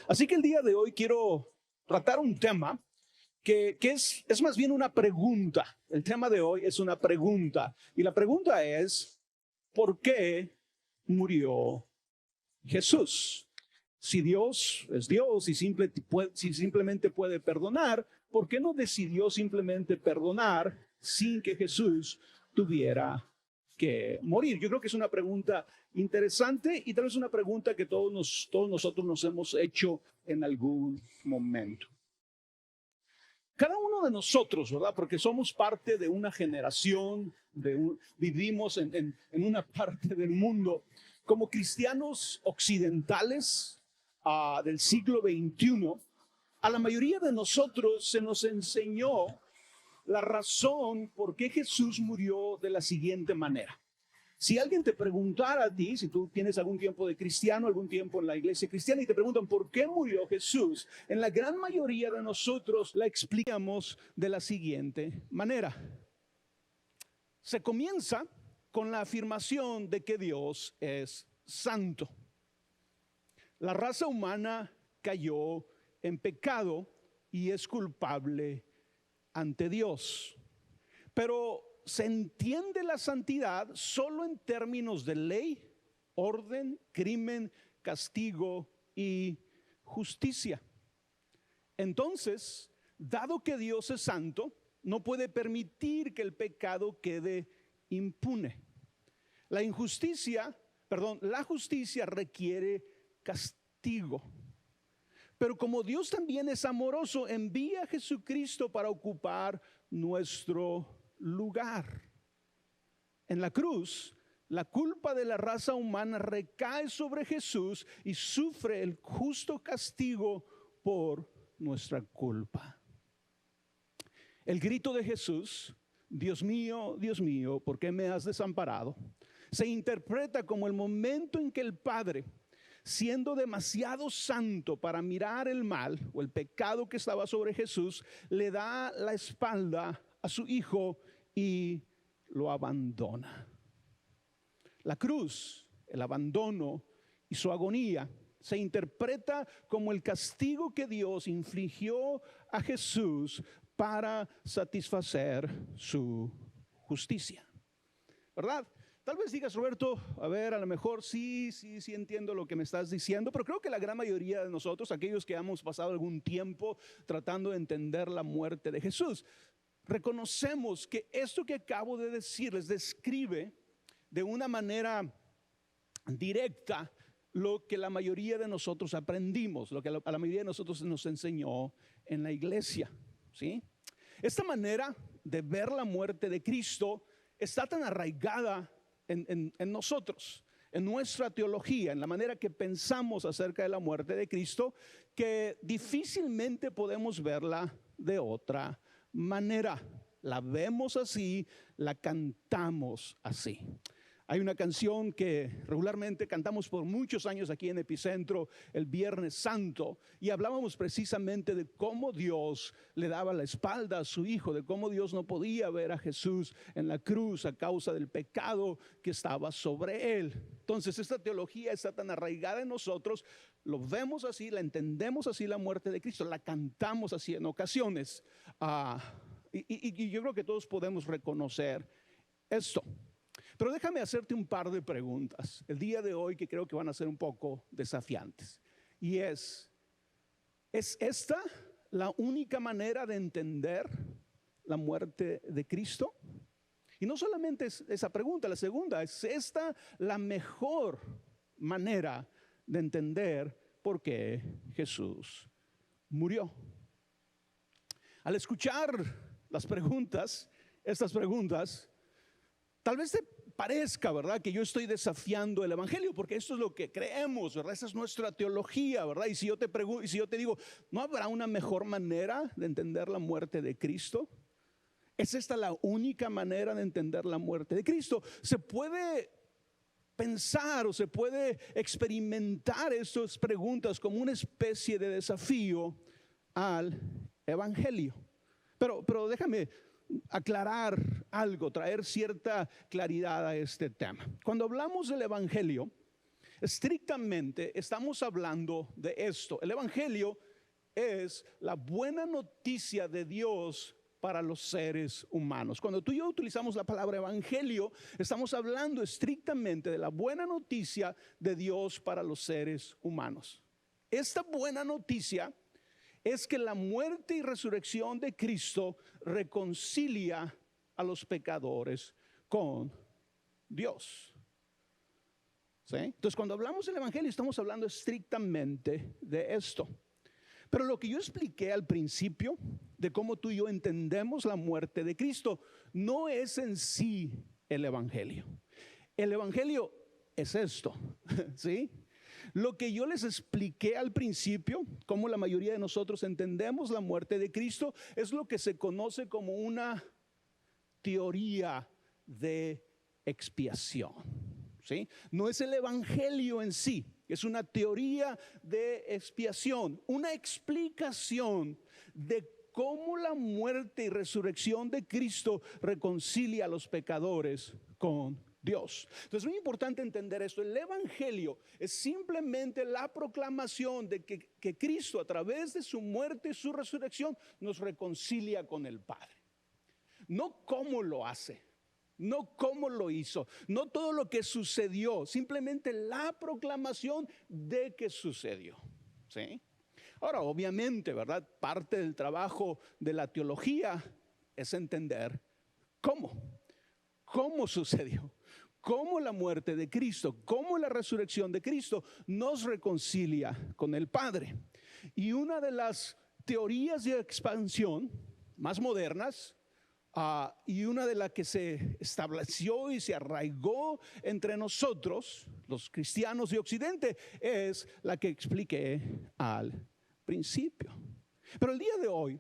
Así que el día de hoy quiero tratar un tema que es más bien una pregunta. El tema de hoy es una pregunta. Y la pregunta es, ¿por qué murió Jesús? Si Dios es Dios y si simplemente puede perdonar, ¿por qué no decidió simplemente perdonar sin que Jesús tuviera que morir? Yo creo que es una pregunta interesante y tal vez una pregunta que todos nosotros nos hemos hecho en algún momento. Cada uno de nosotros, ¿verdad? Porque somos parte de una generación, vivimos en una parte del mundo como cristianos occidentales del siglo XXI. A la mayoría de nosotros se nos enseñó la razón por qué Jesús murió de la siguiente manera. Si alguien te preguntara a ti, si tú tienes algún tiempo de cristiano, algún tiempo en la iglesia cristiana y te preguntan por qué murió Jesús, en la gran mayoría de nosotros la explicamos de la siguiente manera. Se comienza con la afirmación de que Dios es santo. La raza humana cayó en pecado y es culpable ante Dios. Pero se entiende la santidad solo en términos de ley, orden, crimen, castigo y justicia. Entonces, dado que Dios es santo, no puede permitir que el pecado quede impune. La justicia requiere castigo. Pero como Dios también es amoroso, envía a Jesucristo para ocupar nuestro lugar. En la cruz, la culpa de la raza humana recae sobre Jesús y sufre el justo castigo por nuestra culpa. El grito de Jesús, Dios mío, ¿por qué me has desamparado?, se interpreta como el momento en que el Padre, siendo demasiado santo para mirar el mal o el pecado que estaba sobre Jesús, le da la espalda a su hijo y lo abandona. La cruz, el abandono y su agonía se interpreta como el castigo que Dios infligió a Jesús para satisfacer su justicia. ¿Verdad? Tal vez digas, Roberto, a lo mejor sí entiendo lo que me estás diciendo, pero creo que la gran mayoría de nosotros, aquellos que hemos pasado algún tiempo tratando de entender la muerte de Jesús, reconocemos que esto que acabo de decirles describe de una manera directa lo que la mayoría de nosotros aprendimos, lo que a la mayoría de nosotros nos enseñó en la iglesia, ¿sí? Esta manera de ver la muerte de Cristo está tan arraigada en nosotros, en nuestra teología, en la manera que pensamos acerca de la muerte de Cristo, que difícilmente podemos verla de otra manera. La vemos así, la cantamos así. Hay una canción que regularmente cantamos por muchos años aquí en Epicentro, el Viernes Santo, y hablábamos precisamente de cómo Dios le daba la espalda a su Hijo, de cómo Dios no podía ver a Jesús en la cruz a causa del pecado que estaba sobre él. Entonces esta teología está tan arraigada en nosotros, lo vemos así, la entendemos así, la muerte de Cristo, la cantamos así en ocasiones. Y yo creo que todos podemos reconocer esto. Pero déjame hacerte un par de preguntas el día de hoy que creo que van a ser un poco desafiantes. Y ¿es esta la única manera de entender la muerte de Cristo? Y no solamente es esa pregunta, la segunda, ¿es esta la mejor manera de entender por qué Jesús murió? Al escuchar estas preguntas, tal vez te parezca, ¿verdad?, que yo estoy desafiando el evangelio, porque esto es lo que creemos, ¿verdad? Esa es nuestra teología, ¿verdad? Y si yo te digo, ¿no habrá una mejor manera de entender la muerte de Cristo? ¿Es esta la única manera de entender la muerte de Cristo? Se puede pensar o se puede experimentar estas preguntas como una especie de desafío al evangelio. Pero déjame aclarar algo, traer cierta claridad a este tema. Cuando hablamos del evangelio, Estrictamente estamos hablando de esto. El Evangelio es la buena noticia de Dios para los seres humanos. Cuando tú y yo utilizamos la palabra evangelio, estamos hablando estrictamente de la buena noticia de Dios para los seres humanos. Esta buena noticia es que la muerte y resurrección de Cristo reconcilia a los pecadores con Dios. ¿Sí? Entonces, cuando hablamos del evangelio, estamos hablando estrictamente de esto. Pero lo que yo expliqué al principio de cómo tú y yo entendemos la muerte de Cristo no es en sí el evangelio. El evangelio es esto, ¿sí? Lo que yo les expliqué al principio, cómo la mayoría de nosotros entendemos la muerte de Cristo, es lo que se conoce como una teoría de expiación, ¿sí? No es el evangelio en sí. Es una teoría de expiación, una explicación de cómo la muerte y resurrección de Cristo reconcilia a los pecadores con Dios. Entonces es muy importante entender esto. El evangelio es simplemente la proclamación de que Cristo, a través de su muerte y su resurrección, nos reconcilia con el Padre. No cómo lo hace, no cómo lo hizo, no todo lo que sucedió, simplemente la proclamación de que sucedió, ¿sí? Ahora, obviamente, ¿verdad? Parte del trabajo de la teología es entender cómo sucedió, cómo la muerte de Cristo, cómo la resurrección de Cristo nos reconcilia con el Padre. Y una de las teorías de expansión más modernas, y una de las que se estableció y se arraigó entre nosotros, los cristianos de Occidente, es la que expliqué al principio. Pero el día de hoy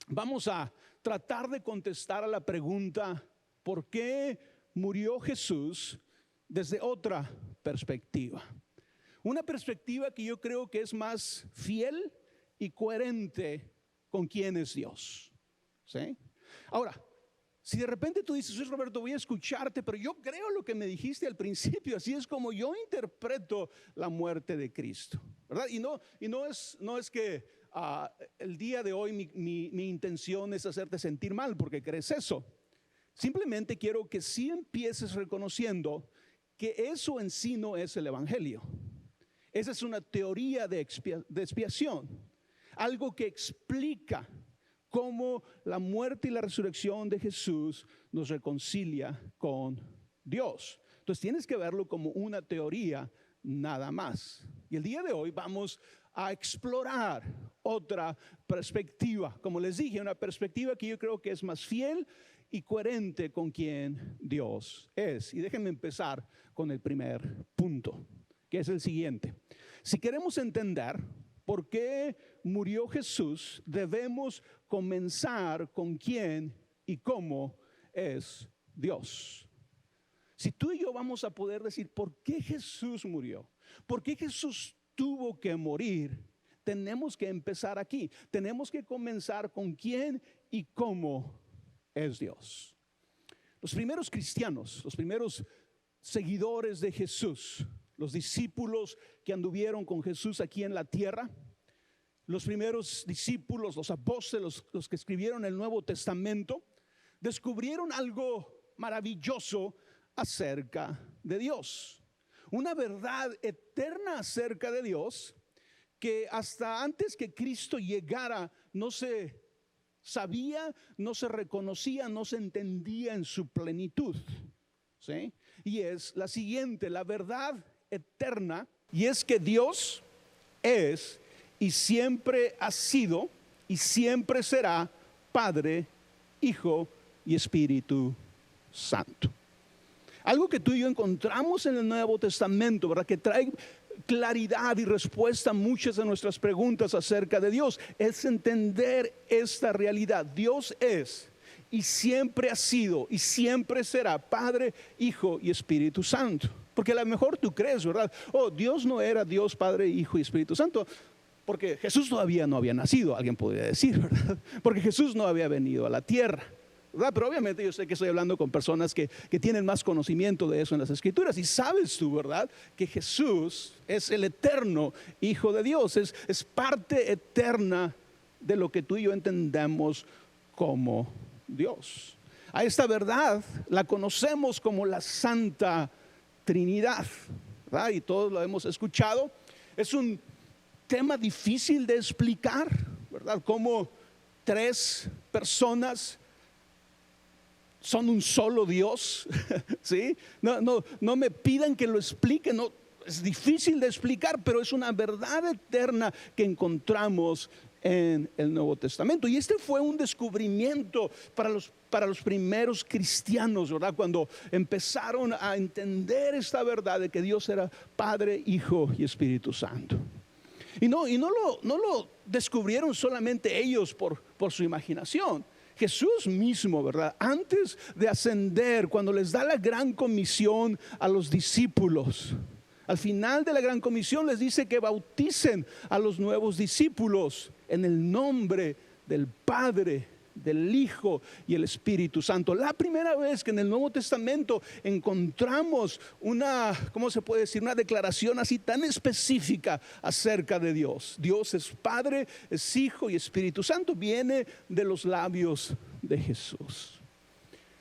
vamos a tratar de contestar a la pregunta: ¿por qué murió Jesús? Desde otra perspectiva. Una perspectiva que yo creo que es más fiel y coherente con quién es Dios, ¿sí? Ahora, si de repente tú dices: Roberto, voy a escucharte, pero yo creo lo que me dijiste al principio, así es como yo interpreto la muerte de Cristo, ¿verdad? Y no es que el día de hoy mi intención es hacerte sentir mal porque crees eso. Simplemente quiero que sí empieces reconociendo que eso en sí no es el evangelio. Esa es una teoría de expiación, algo que explica cómo la muerte y la resurrección de Jesús nos reconcilia con Dios. Entonces tienes que verlo como una teoría nada más. Y el día de hoy vamos a explorar otra perspectiva. Como les dije, una perspectiva que yo creo que es más fiel y coherente con quien Dios es. Y déjenme empezar con el primer punto, que es el siguiente. Si queremos entender por qué murió Jesús, debemos comenzar con quién y cómo es Dios. Si tú y yo vamos a poder decir por qué Jesús murió, por qué Jesús tuvo que morir, tenemos que empezar aquí. Tenemos que comenzar con quién y cómo es Dios. Los primeros cristianos, los primeros seguidores de Jesús, los discípulos que anduvieron con Jesús aquí en la tierra, los primeros discípulos, los apóstoles, los que escribieron el Nuevo Testamento, descubrieron algo maravilloso acerca de Dios. Una verdad eterna acerca de Dios que hasta antes que Cristo llegara no se sabía, no se reconocía, no se entendía en su plenitud, ¿sí? Y es la siguiente, la verdad eterna, y es que Dios es y siempre ha sido y siempre será Padre, Hijo y Espíritu Santo. Algo que tú y yo encontramos en el Nuevo Testamento, ¿verdad? Que trae claridad y respuesta a muchas de nuestras preguntas acerca de Dios, es entender esta realidad. Dios es y siempre ha sido y siempre será Padre, Hijo y Espíritu Santo. Porque a lo mejor tú crees, ¿verdad? Oh, Dios no era Dios, Padre, Hijo y Espíritu Santo, porque Jesús todavía no había nacido, alguien podría decir, ¿verdad? Porque Jesús no había venido a la tierra. ¿verdad? Pero obviamente yo sé que estoy hablando con personas que tienen más conocimiento de eso en las Escrituras. Y sabes tú, ¿verdad? Que Jesús es el eterno Hijo de Dios, es parte eterna de lo que tú y yo entendemos como Dios. A esta verdad la conocemos como la Santa Trinidad, ¿verdad? Y todos lo hemos escuchado. Es un tema difícil de explicar, ¿verdad? Cómo tres personas son un solo Dios, ¿sí? No me pidan que lo explique, no, es difícil de explicar, pero es una verdad eterna que encontramos en el Nuevo Testamento. Y este fue un descubrimiento para los primeros cristianos, ¿verdad? Cuando empezaron a entender esta verdad de que Dios era Padre, Hijo y Espíritu Santo. Y no lo descubrieron solamente ellos por su imaginación. Jesús mismo, ¿verdad? Antes de ascender, cuando les da la gran comisión a los discípulos, al final de la gran comisión les dice que bauticen a los nuevos discípulos en el nombre del Padre, del Hijo y el Espíritu Santo. La primera vez que en el Nuevo Testamento encontramos ¿cómo se puede decir? Una declaración así tan específica acerca de Dios. Dios es Padre, es Hijo y Espíritu Santo. Viene de los labios de Jesús.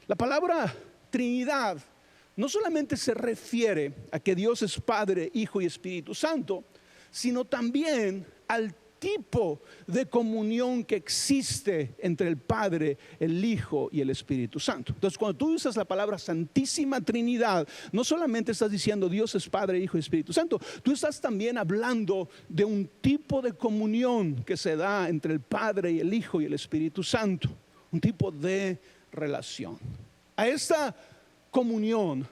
La palabra Trinidad no solamente se refiere a que Dios es Padre, Hijo y Espíritu Santo, sino también al tipo de comunión que existe entre el Padre, el Hijo y el Espíritu Santo. Entonces, cuando tú usas la palabra Santísima Trinidad, no solamente estás diciendo Dios es Padre, Hijo y Espíritu Santo, tú estás también hablando de un tipo de comunión que se da entre el Padre y el Hijo y el Espíritu Santo, un tipo de relación. A esta comunión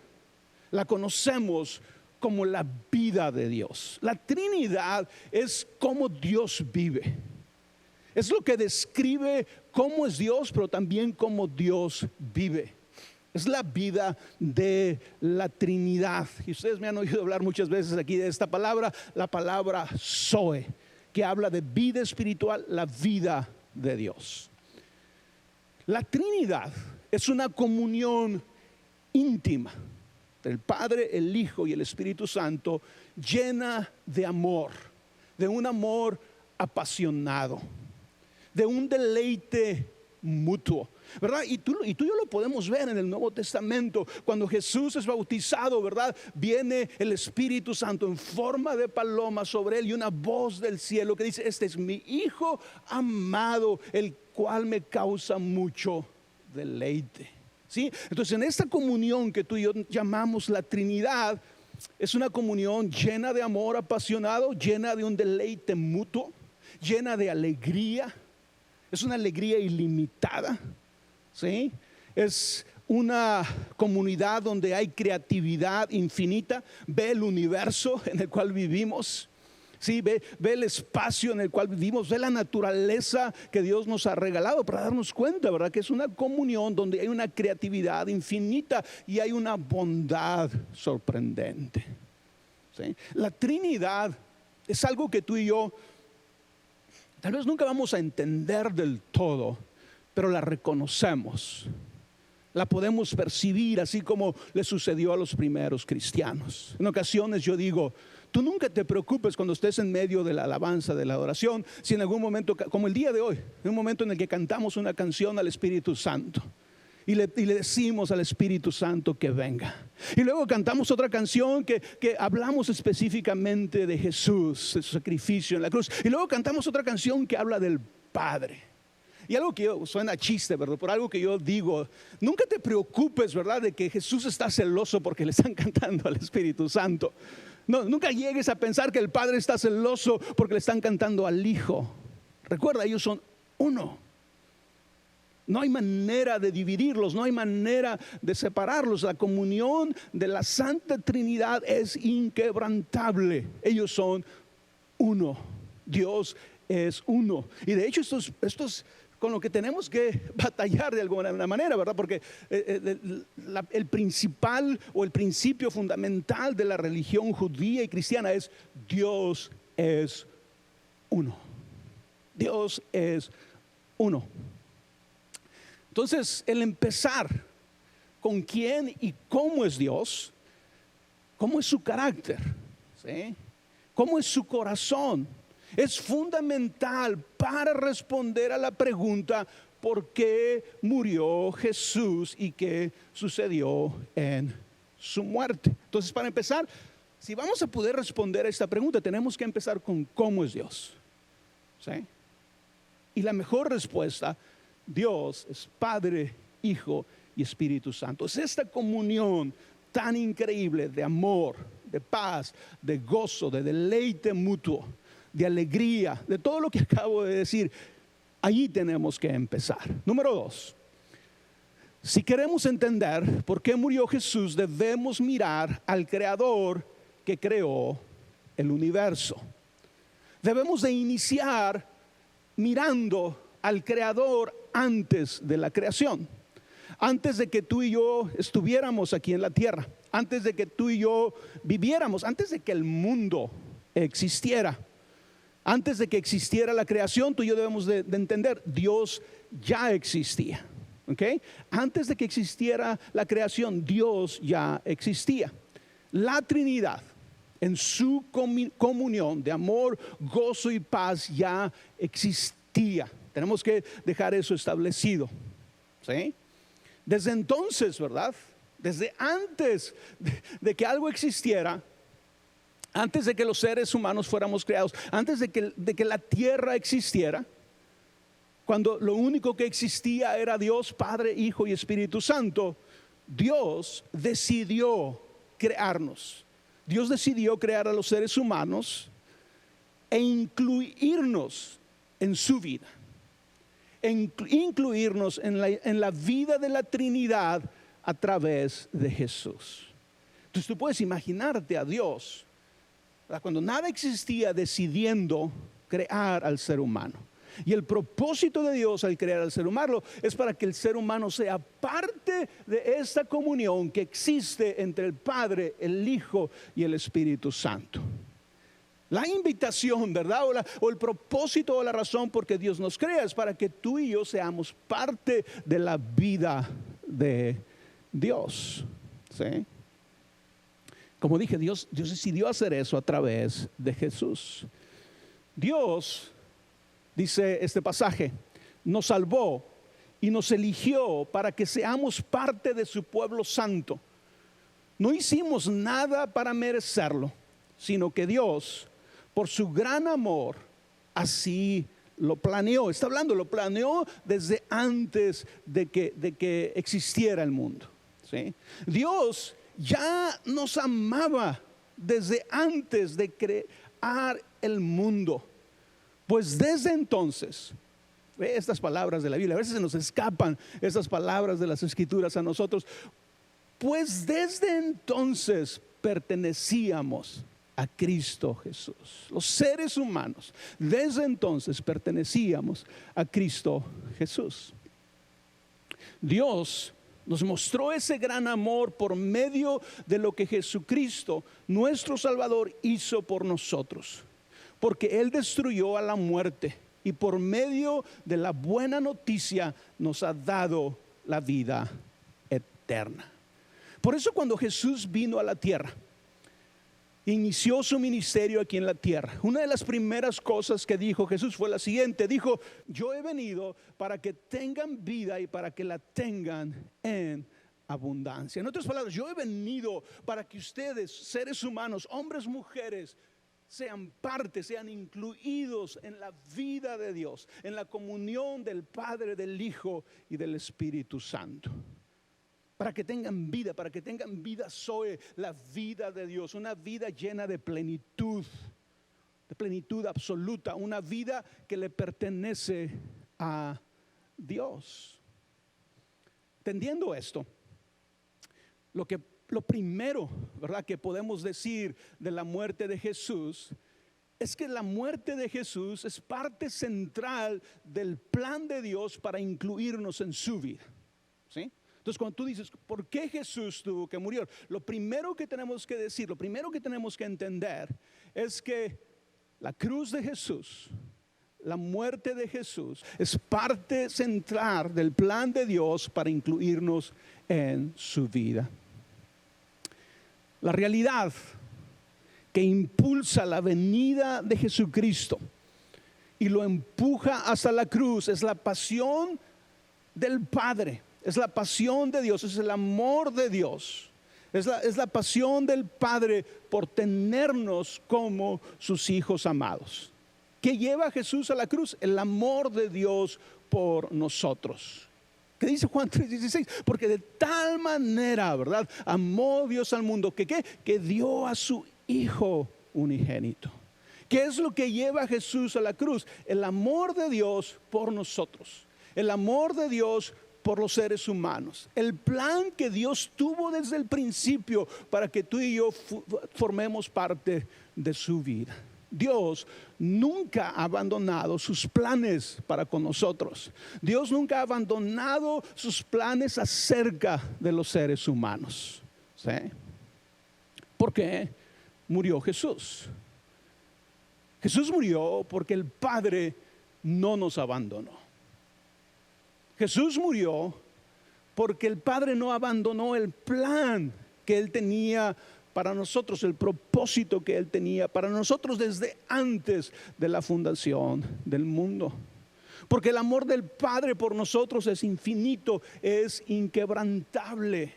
la conocemos como la vida de Dios. La Trinidad es cómo Dios vive. Es lo que describe cómo es Dios, pero también cómo Dios vive. Es la vida de la Trinidad. Y ustedes me han oído hablar muchas veces aquí de esta palabra, la palabra Zoe, que habla de vida espiritual, la vida de Dios. La Trinidad es una comunión íntima del Padre, el Hijo y el Espíritu Santo, llena de amor, de un amor apasionado, de un deleite mutuo, ¿verdad? Y tú y yo lo podemos ver en el Nuevo Testamento. Cuando Jesús es bautizado, ¿verdad? Viene el Espíritu Santo en forma de paloma sobre él y una voz del cielo que dice: este es mi Hijo amado, el cual me causa mucho deleite. ¿Sí? Entonces, en esta comunión que tú y yo llamamos la Trinidad, es una comunión llena de amor apasionado, llena de un deleite mutuo, llena de alegría. Es una alegría ilimitada, ¿sí? Es una comunidad donde hay creatividad infinita. Ve el universo en el cual vivimos. Sí, ve el espacio en el cual vivimos, ve la naturaleza que Dios nos ha regalado para darnos cuenta, ¿verdad? Que es una comunión donde hay una creatividad infinita y hay una bondad sorprendente. ¿Sí? La Trinidad es algo que tú y yo tal vez nunca vamos a entender del todo, pero la reconocemos. La podemos percibir así como le sucedió a los primeros cristianos. En ocasiones yo digo: tú nunca te preocupes cuando estés en medio de la alabanza, de la adoración, si en algún momento, como el día de hoy, en un momento en el que cantamos una canción al Espíritu Santo y le decimos al Espíritu Santo que venga, y luego cantamos otra canción que hablamos específicamente de Jesús, de su sacrificio en la cruz, y luego cantamos otra canción que habla del Padre. Y algo que suena chiste, ¿verdad? Por algo que yo digo: nunca te preocupes, ¿verdad? De que Jesús está celoso porque le están cantando al Espíritu Santo. No, nunca llegues a pensar que el Padre está celoso porque le están cantando al Hijo. Recuerda, ellos son uno. No hay manera de dividirlos, no hay manera de separarlos. La comunión de la Santa Trinidad es inquebrantable. Ellos son uno. Dios es uno. Y de hecho esto es con lo que tenemos que batallar de alguna manera, ¿verdad? Porque el principal o el principio fundamental de la religión judía y cristiana es: Dios es uno. Dios es uno. Entonces, el empezar con quién y cómo es Dios, cómo es su carácter, ¿sí? Cómo es su corazón, es fundamental para responder a la pregunta: ¿por qué murió Jesús y qué sucedió en su muerte? Entonces, para empezar, si vamos a poder responder a esta pregunta, tenemos que empezar con cómo es Dios, ¿sí? Y la mejor respuesta: Dios es Padre, Hijo y Espíritu Santo. Es esta comunión tan increíble de amor, de paz, de gozo, de deleite mutuo, de alegría, de todo lo que acabo de decir. Allí tenemos que empezar. Número 2. Si queremos entender por qué murió Jesús, debemos mirar al Creador que creó el universo. Debemos de iniciar mirando al Creador antes de la creación. Antes de que tú y yo estuviéramos aquí en la tierra, antes de que tú y yo viviéramos, antes de que el mundo existiera, antes de que existiera la creación, tú y yo debemos de entender: Dios ya existía, ¿ok? Antes de que existiera la creación, Dios ya existía. La Trinidad, en su comunión de amor, gozo y paz, ya existía. Tenemos que dejar eso establecido, ¿sí? Desde entonces, ¿verdad? Desde antes de que algo existiera, antes de que los seres humanos fuéramos creados, antes de que la tierra existiera, cuando lo único que existía era Dios, Padre, Hijo y Espíritu Santo, Dios decidió crearnos. Dios decidió crear a los seres humanos e incluirnos en su vida, incluirnos en la vida de la Trinidad a través de Jesús. Entonces tú puedes imaginarte a Dios, ¿verdad?, cuando nada existía, decidiendo crear al ser humano. Y el propósito de Dios al crear al ser humano es para que el ser humano sea parte de esta comunión que existe entre el Padre, el Hijo y el Espíritu Santo. La invitación, ¿verdad? O el propósito o la razón por que Dios nos crea es para que tú y yo seamos parte de la vida de Dios, ¿sí? Como dije, Dios decidió hacer eso a través de Jesús. Dios, dice este pasaje, nos salvó y nos eligió para que seamos parte de su pueblo santo. No hicimos nada para merecerlo, sino que Dios, por su gran amor, así lo planeó. Está hablando, lo planeó desde antes de que existiera el mundo, ¿sí? Dios ya nos amaba desde antes de crear el mundo. Pues desde entonces, estas palabras de la Biblia, a veces se nos escapan estas palabras de las Escrituras a nosotros. Pues desde entonces pertenecíamos a Cristo Jesús. Los seres humanos desde entonces pertenecíamos a Cristo Jesús. Dios nos mostró ese gran amor por medio de lo que Jesucristo, nuestro Salvador, hizo por nosotros. Porque Él destruyó a la muerte y por medio de la buena noticia nos ha dado la vida eterna. Por eso cuando Jesús vino a la tierra, inició su ministerio aquí en la tierra, una de las primeras cosas que dijo Jesús fue la siguiente. Dijo: yo he venido para que tengan vida y para que la tengan en abundancia. En otras palabras, yo he venido para que ustedes, seres humanos, hombres, mujeres, sean parte, sean incluidos en la vida de Dios, en la comunión del Padre, del Hijo y del Espíritu Santo. Para que tengan vida Zoe, la vida de Dios, una vida llena de plenitud absoluta, una vida que le pertenece a Dios. Entendiendo esto, lo primero, ¿verdad?, que podemos decir de la muerte de Jesús es que la muerte de Jesús es parte central del plan de Dios para incluirnos en su vida, ¿sí? Entonces, cuando tú dices, ¿por qué Jesús tuvo que morir? Lo primero que tenemos que decir, lo primero que tenemos que entender es que la cruz de Jesús, la muerte de Jesús es parte central del plan de Dios para incluirnos en su vida. La realidad que impulsa la venida de Jesucristo y lo empuja hasta la cruz es la pasión del Padre, es la pasión de Dios, es el amor de Dios. Es la pasión del Padre por tenernos como sus hijos amados. ¿Qué lleva a Jesús a la cruz? El amor de Dios por nosotros. ¿Qué dice Juan 3:16? Porque de tal manera, ¿verdad?, amó Dios al mundo que dio a su Hijo unigénito. ¿Qué es lo que lleva a Jesús a la cruz? El amor de Dios por nosotros. El amor de Dios por los seres humanos. El plan que Dios tuvo desde el principio para que tú y yo formemos parte de su vida. Dios nunca ha abandonado sus planes para con nosotros. Dios nunca ha abandonado sus planes acerca de los seres humanos. ¿Sí? ¿Por qué murió Jesús? Jesús murió porque el Padre no nos abandonó. Jesús murió porque el Padre no abandonó el plan que Él tenía para nosotros, el propósito que Él tenía para nosotros desde antes de la fundación del mundo. Porque el amor del Padre por nosotros es infinito, es inquebrantable.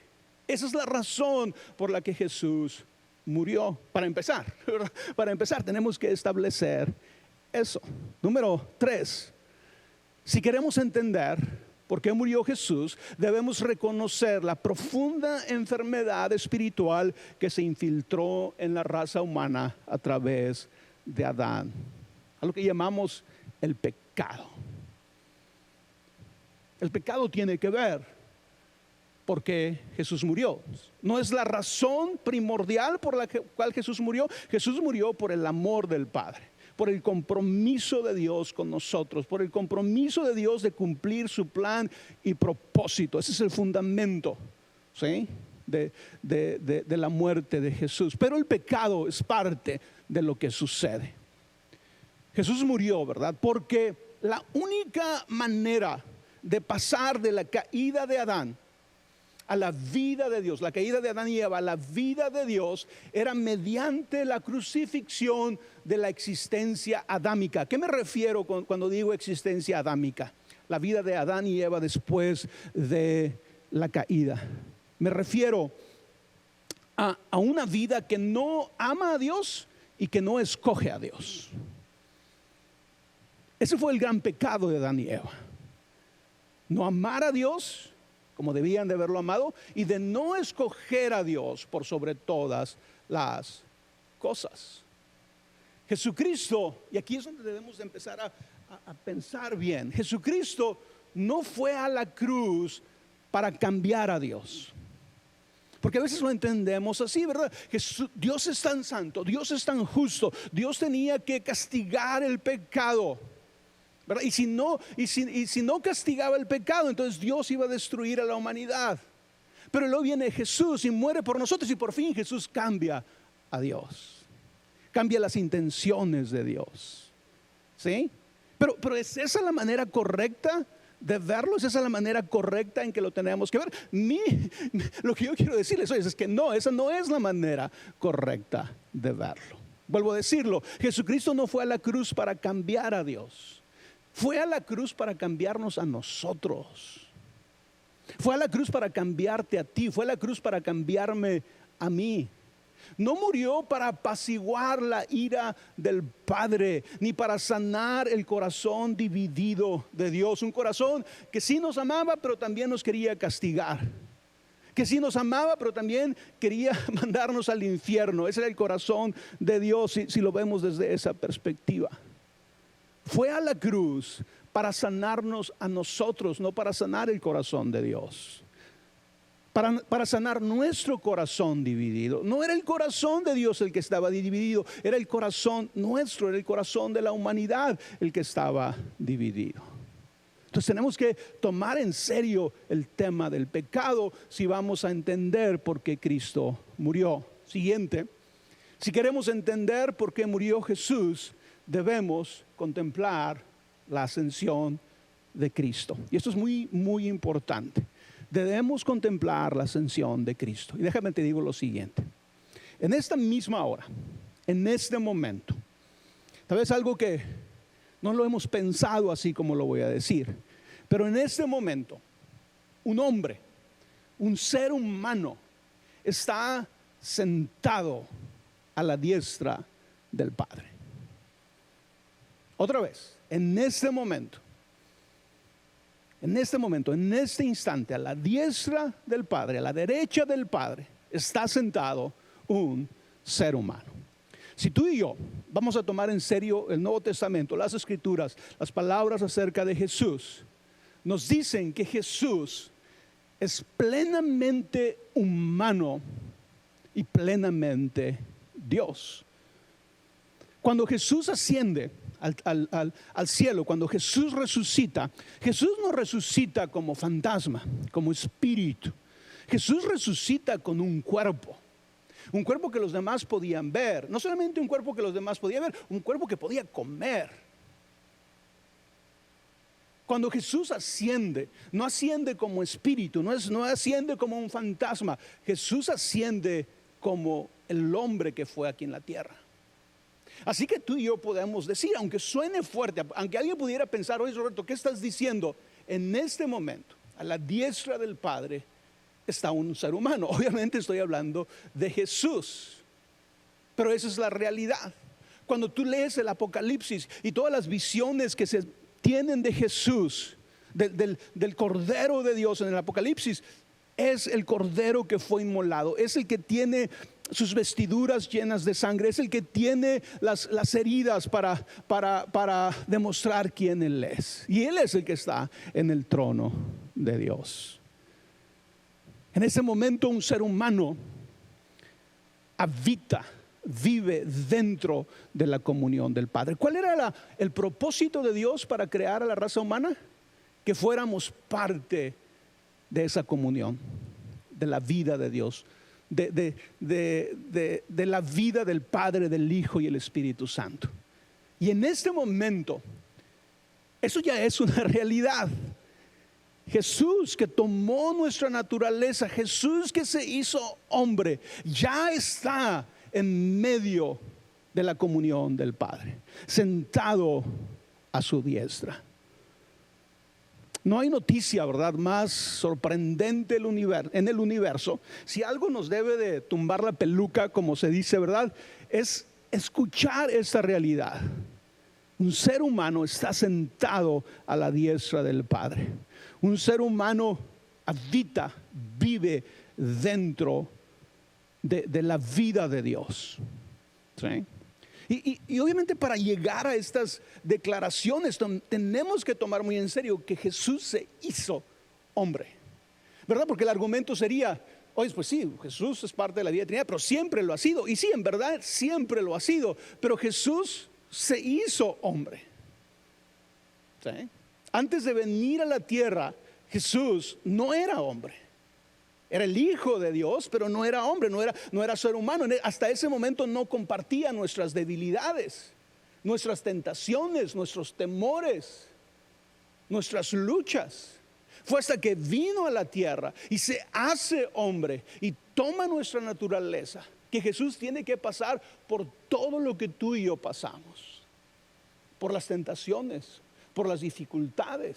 Esa es la razón por la que Jesús murió. Para empezar, ¿verdad? Para empezar tenemos que establecer eso. Número 3, si queremos entender por qué murió Jesús, debemos reconocer la profunda enfermedad espiritual que se infiltró en la raza humana a través de Adán, a lo que llamamos el pecado. El pecado tiene que ver por qué Jesús murió. No es la razón primordial por la cual Jesús murió. Jesús murió por el amor del Padre, por el compromiso de Dios con nosotros, por el compromiso de Dios de cumplir su plan y propósito. Ese es el fundamento, ¿sí?, de la muerte de Jesús. Pero el pecado es parte de lo que sucede. Jesús murió, ¿verdad?, porque la única manera de pasar de la caída de Adán a la vida de Dios, la caída de Adán y Eva, la vida de Dios, era mediante la crucifixión de la existencia adámica. ¿A qué me refiero cuando digo existencia adámica? La vida de Adán y Eva después de la caída. Me refiero a una vida que no ama a Dios y que no escoge a Dios. Ese fue el gran pecado de Adán y Eva. No amar a Dios como debían de haberlo amado, y de no escoger a Dios por sobre todas las cosas. Jesucristo, y aquí es donde debemos de empezar a pensar bien, Jesucristo no fue a la cruz para cambiar a Dios. Porque a veces lo entendemos así, ¿verdad? Dios es tan santo, Dios es tan justo, Dios tenía que castigar el pecado, ¿verdad? Y si no castigaba el pecado, entonces Dios iba a destruir a la humanidad. Pero luego viene Jesús y muere por nosotros, y por fin Jesús cambia a Dios, cambia las intenciones de Dios, ¿sí? Pero ¿es esa la manera correcta de verlo? ¿Es esa la manera correcta en que lo tenemos que ver? Lo que yo quiero decirles hoy es que no, esa no es la manera correcta de verlo. Vuelvo a decirlo, Jesucristo no fue a la cruz para cambiar a Dios. Fue a la cruz para cambiarnos a nosotros. Fue a la cruz para cambiarte a ti. Fue a la cruz para cambiarme a mí. No murió para apaciguar la ira del Padre, ni para sanar el corazón dividido de Dios. Un corazón que sí nos amaba, pero también nos quería castigar. Que sí nos amaba, pero también quería mandarnos al infierno. Ese era el corazón de Dios, si lo vemos desde esa perspectiva. Fue a la cruz para sanarnos a nosotros, no para sanar el corazón de Dios. Para sanar nuestro corazón dividido. No era el corazón de Dios el que estaba dividido, era el corazón nuestro, era el corazón de la humanidad el que estaba dividido. Entonces tenemos que tomar en serio el tema del pecado si vamos a entender por qué Cristo murió. Siguiente, si queremos entender por qué murió Jesús, debemos contemplar la ascensión de Cristo. Y esto es muy, muy importante. Debemos contemplar la ascensión de Cristo. Y déjame te digo lo siguiente. En esta misma hora, en este momento, tal vez algo que no lo hemos pensado así como lo voy a decir, pero en este momento, un hombre, un ser humano, está sentado a la diestra del Padre. Otra vez, en este momento, en este instante, a la diestra del Padre, a la derecha del Padre, está sentado un ser humano. Si tú y yo vamos a tomar en serio el Nuevo Testamento, las Escrituras, las palabras acerca de Jesús, nos dicen que Jesús es plenamente humano y plenamente Dios. Cuando Jesús asciende al cielo, cuando Jesús resucita, Jesús no resucita como fantasma, como espíritu. Jesús resucita con un cuerpo que los demás podían ver. No solamente un cuerpo que los demás podían ver, un cuerpo que podía comer. Cuando Jesús asciende, no asciende como espíritu, no asciende como un fantasma. Jesús asciende como el hombre que fue aquí en la tierra. Así que tú y yo podemos decir, aunque suene fuerte, aunque alguien pudiera pensar, oye Roberto, ¿qué estás diciendo? En este momento, a la diestra del Padre está un ser humano. Obviamente estoy hablando de Jesús, pero esa es la realidad. Cuando tú lees el Apocalipsis y todas las visiones que se tienen de Jesús, del Cordero de Dios en el Apocalipsis, es el Cordero que fue inmolado, es el que tiene sus vestiduras llenas de sangre, es el que tiene las heridas para demostrar quién Él es. Y Él es el que está en el trono de Dios. En ese momento un ser humano vive dentro de la comunión del Padre. ¿Cuál era el propósito de Dios para crear a la raza humana? Que fuéramos parte de esa comunión, de la vida de Dios, de la vida del Padre, del Hijo y el Espíritu Santo. Y en este momento, eso ya es una realidad. Jesús que tomó nuestra naturaleza, Jesús que se hizo hombre, ya está en medio de la comunión del Padre, sentado a su diestra. No hay noticia, ¿verdad?, más sorprendente en el universo. Si algo nos debe de tumbar la peluca, como se dice, ¿verdad?, es escuchar esta realidad. Un ser humano está sentado a la diestra del Padre. Un ser humano vive dentro de la vida de Dios. ¿Sí? Y obviamente para llegar a estas declaraciones tenemos que tomar muy en serio que Jesús se hizo hombre, ¿verdad? Porque el argumento sería, oye, pues sí, Jesús es parte de la vida de Trinidad, pero siempre lo ha sido. Y sí, en verdad siempre lo ha sido, pero Jesús se hizo hombre. ¿Sí? Antes de venir a la tierra, Jesús no era hombre. Era el Hijo de Dios, pero no era hombre, no era ser humano. Hasta ese momento no compartía nuestras debilidades, nuestras tentaciones, nuestros temores, nuestras luchas. Fue hasta que vino a la tierra y se hace hombre y toma nuestra naturaleza que Jesús tiene que pasar por todo lo que tú y yo pasamos, por las tentaciones, por las dificultades.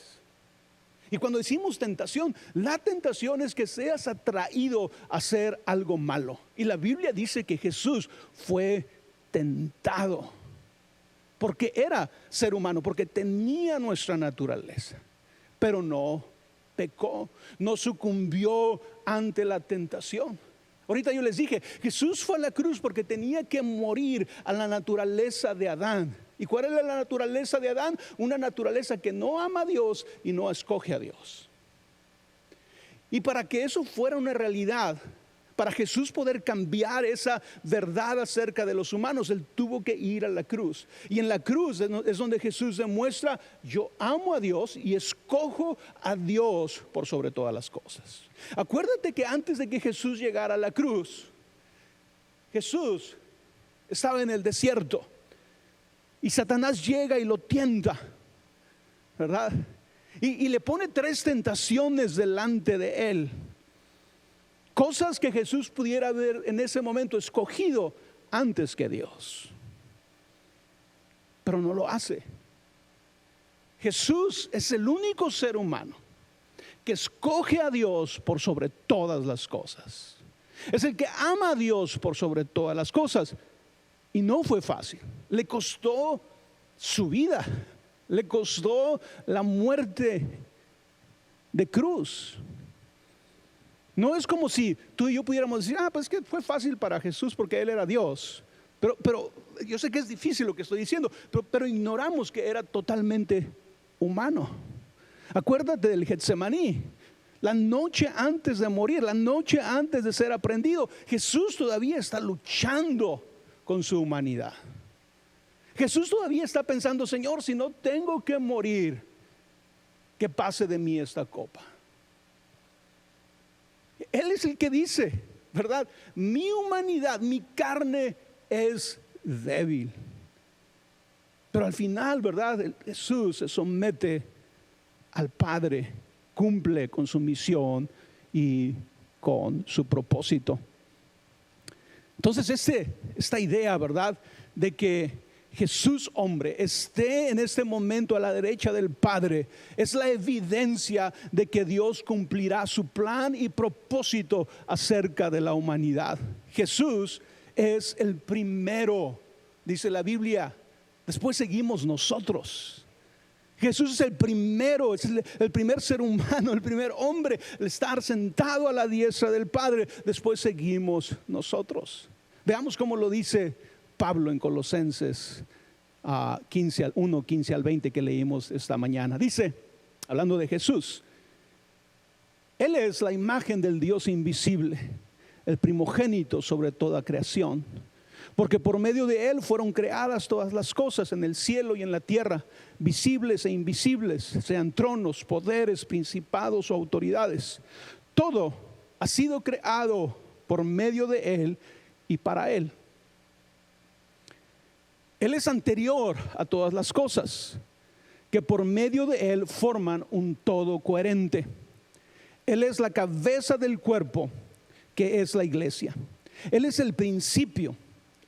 Y cuando decimos tentación, la tentación es que seas atraído a hacer algo malo. Y la Biblia dice que Jesús fue tentado porque era ser humano, porque tenía nuestra naturaleza, pero no pecó, no sucumbió ante la tentación. Ahorita yo les dije, Jesús fue a la cruz porque tenía que morir a la naturaleza de Adán. ¿Y cuál era la naturaleza de Adán? Una naturaleza que no ama a Dios y no escoge a Dios. Y para que eso fuera una realidad, para Jesús poder cambiar esa verdad acerca de los humanos, Él tuvo que ir a la cruz. Y en la cruz es donde Jesús demuestra, yo amo a Dios y escojo a Dios por sobre todas las cosas. Acuérdate que antes de que Jesús llegara a la cruz, Jesús estaba en el desierto. Y Satanás llega y lo tienta ¿verdad? Y le pone 3 tentaciones delante de él. Cosas que Jesús pudiera haber en ese momento escogido antes que Dios. Pero no lo hace. Jesús es el único ser humano que escoge a Dios por sobre todas las cosas. Es el que ama a Dios por sobre todas las cosas. Y no fue fácil. Le costó su vida. Le costó la muerte de cruz. No es como si tú y yo pudiéramos decir, pues que fue fácil para Jesús porque Él era Dios. Pero yo sé que es difícil lo que estoy diciendo, pero ignoramos que era totalmente humano. Acuérdate del Getsemaní. La noche antes de morir, la noche antes de ser aprehendido, Jesús todavía está luchando con su humanidad. Jesús todavía está pensando, Señor, si no tengo que morir, que pase de mí esta copa. Él es el que dice, ¿verdad? Mi humanidad, mi carne es débil. Pero al final, ¿verdad? Jesús se somete al Padre, cumple con su misión y con su propósito. Entonces esta idea, ¿verdad? De que Jesús hombre esté en este momento a la derecha del Padre es la evidencia de que Dios cumplirá su plan y propósito acerca de la humanidad. Jesús es el primero, dice la Biblia. Después seguimos nosotros. Jesús es el primero, es el primer ser humano, el primer hombre, el estar sentado a la diestra del Padre. Después seguimos nosotros. Veamos cómo lo dice Pablo en Colosenses 1:15 al 20 que leímos esta mañana. Dice, hablando de Jesús, Él es la imagen del Dios invisible, el primogénito sobre toda creación. Porque por medio de Él fueron creadas todas las cosas en el cielo y en la tierra, visibles e invisibles, sean tronos, poderes, principados o autoridades. Todo ha sido creado por medio de Él y para Él. Él es anterior a todas las cosas, que por medio de Él forman un todo coherente. Él es la cabeza del cuerpo, que es la iglesia. Él es el principio,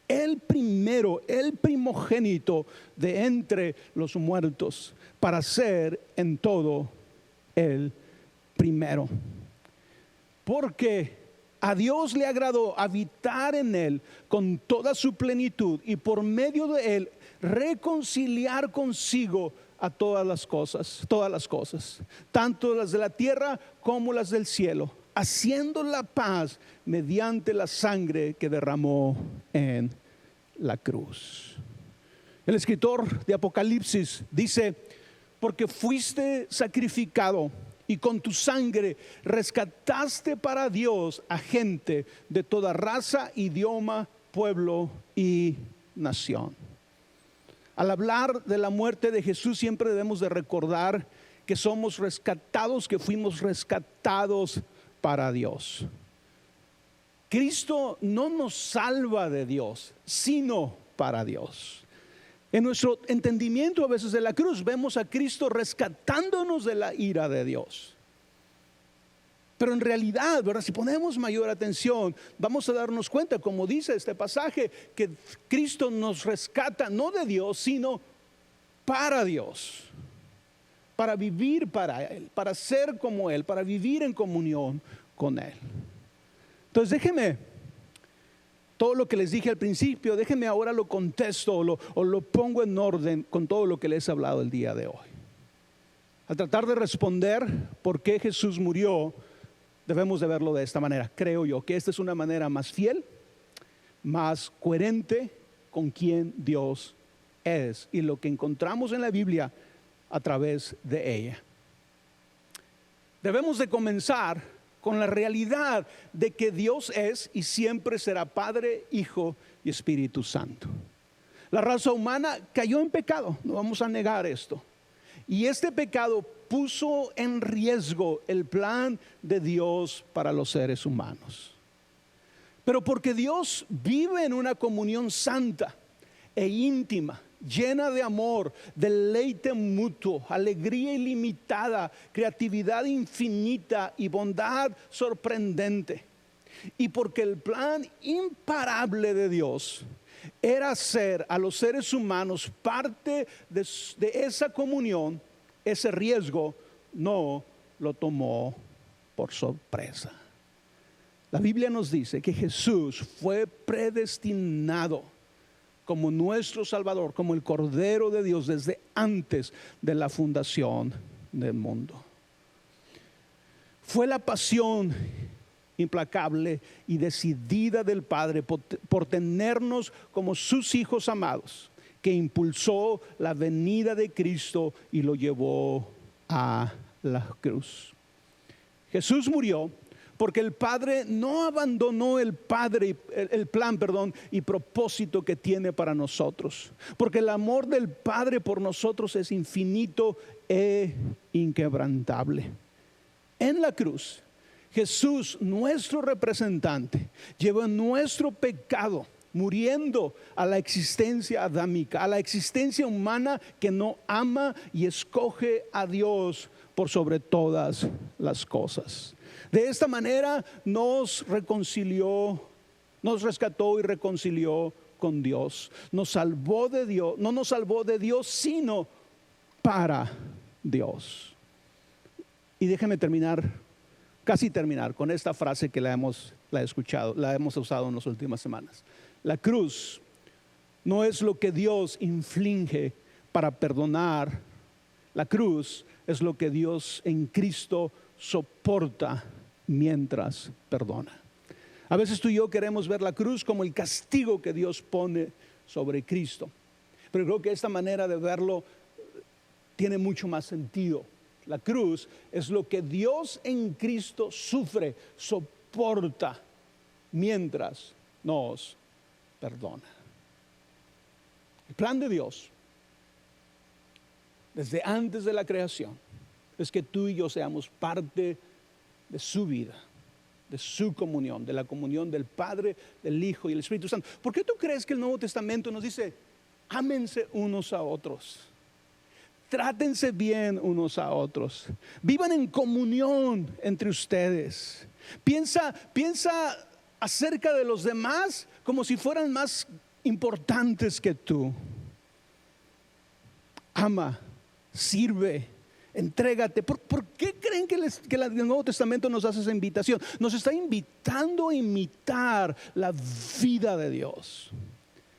el primero, el primogénito de entre los muertos, para ser en todo el primero. Porque a Dios le agradó habitar en Él con toda su plenitud y por medio de Él reconciliar consigo a todas las cosas, tanto las de la tierra como las del cielo, haciendo la paz mediante la sangre que derramó en la cruz. El escritor de Apocalipsis dice, porque fuiste sacrificado y con tu sangre rescataste para Dios a gente de toda raza, idioma, pueblo y nación. Al hablar de la muerte de Jesús siempre debemos de recordar que somos rescatados, que fuimos rescatados para Dios. Cristo no nos salva de Dios, sino para Dios. En nuestro entendimiento a veces de la cruz vemos a Cristo rescatándonos de la ira de Dios. Pero en realidad, ¿verdad? Si ponemos mayor atención, vamos a darnos cuenta, como dice este pasaje, que Cristo nos rescata no de Dios, sino para Dios. Para vivir para Él, para ser como Él, para vivir en comunión con Él. Entonces déjenme, todo lo que les dije al principio, déjenme ahora lo contesto o lo pongo en orden con todo lo que les he hablado el día de hoy. Al tratar de responder por qué Jesús murió, debemos de verlo de esta manera. Creo yo que esta es una manera más fiel, más coherente con quien Dios es y lo que encontramos en la Biblia a través de ella. Debemos de comenzar con la realidad de que Dios es y siempre será Padre, Hijo y Espíritu Santo. La raza humana cayó en pecado, no vamos a negar esto. Y este pecado puso en riesgo el plan de Dios para los seres humanos. Pero porque Dios vive en una comunión santa e íntima llena de amor, deleite mutuo, alegría ilimitada, creatividad infinita y bondad sorprendente. Y porque el plan imparable de Dios era hacer a los seres humanos parte de esa comunión, ese riesgo no lo tomó por sorpresa. La Biblia nos dice que Jesús fue predestinado como nuestro Salvador, como el Cordero de Dios desde antes de la fundación del mundo. Fue la pasión implacable y decidida del Padre por tenernos como sus hijos amados, que impulsó la venida de Cristo y lo llevó a la cruz. Jesús murió porque el Padre no abandonó el plan y propósito que tiene para nosotros. Porque el amor del Padre por nosotros es infinito e inquebrantable. En la cruz, Jesús, nuestro representante, llevó nuestro pecado, muriendo a la existencia adámica, a la existencia humana que no ama y escoge a Dios por sobre todas las cosas. De esta manera nos reconcilió, nos rescató y reconcilió con Dios. Nos salvó de Dios, no nos salvó de Dios, sino para Dios. Y déjeme casi terminar con esta frase que la hemos escuchado, la hemos usado en las últimas semanas. La cruz no es lo que Dios inflige para perdonar. La cruz es lo que Dios en Cristo soporta mientras perdona. A veces tú y yo queremos ver la cruz como el castigo que Dios pone sobre Cristo, pero creo que esta manera de verlo tiene mucho más sentido. La cruz es lo que Dios en Cristo sufre, soporta mientras nos perdona. El plan de Dios desde antes de la creación es que tú y yo seamos parte de su vida, de su comunión, de la comunión del Padre, del Hijo y el Espíritu Santo. ¿Por qué tú crees que el Nuevo Testamento nos dice, ámense unos a otros? Trátense bien unos a otros. Vivan en comunión entre ustedes. Piensa acerca de los demás como si fueran más importantes que tú. Ama, sirve, entrégate. ¿Por qué creen que el Nuevo Testamento nos hace esa invitación? Nos está invitando a imitar la vida de Dios,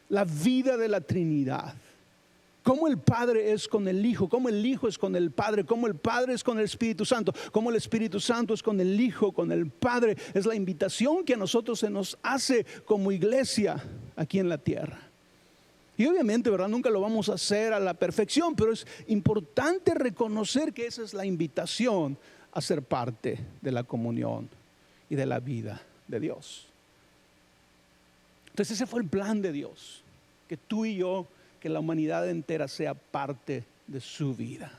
la vida de la Trinidad. Cómo el Padre es con el Hijo, cómo el Hijo es con el Padre, cómo el Padre es con el Espíritu Santo, cómo el Espíritu Santo es con el Hijo, con el Padre. Es la invitación que a nosotros se nos hace como iglesia aquí en la tierra. Y obviamente, ¿verdad? Nunca lo vamos a hacer a la perfección, pero es importante reconocer que esa es la invitación a ser parte de la comunión y de la vida de Dios. Entonces ese fue el plan de Dios, que tú y yo, que la humanidad entera sea parte de su vida.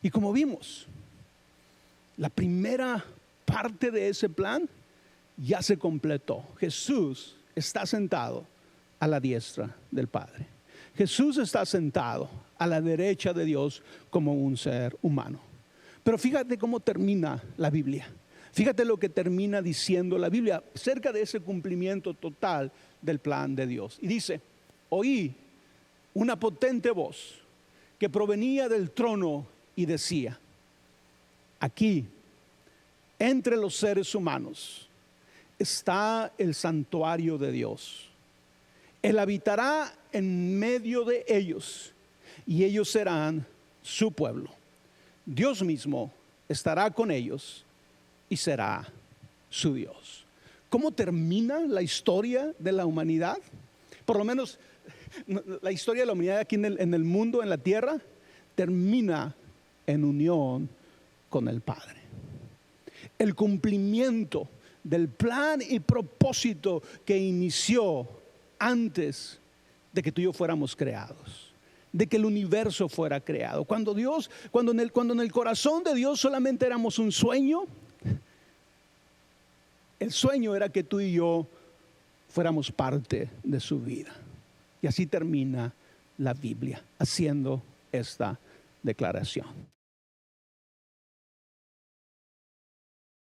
Y como vimos, la primera parte de ese plan ya se completó. Jesús está sentado a la diestra del Padre. Jesús está sentado a la derecha de Dios como un ser humano. Pero fíjate cómo termina la Biblia. Fíjate lo que termina diciendo la Biblia acerca de ese cumplimiento total del plan de Dios. Y dice, oí una potente voz que provenía del trono y decía, aquí, entre los seres humanos, está el santuario de Dios. Él habitará en medio de ellos y ellos serán su pueblo. Dios mismo estará con ellos y será su Dios. ¿Cómo termina la historia de la humanidad? Por lo menos la historia de la humanidad aquí en el mundo, en la tierra, termina en unión con el Padre. El cumplimiento del plan y propósito que inició antes de que tú y yo fuéramos creados, de que el universo fuera creado. Cuando en el corazón de Dios solamente éramos un sueño, el sueño era que tú y yo fuéramos parte de su vida. Y así termina la Biblia haciendo esta declaración.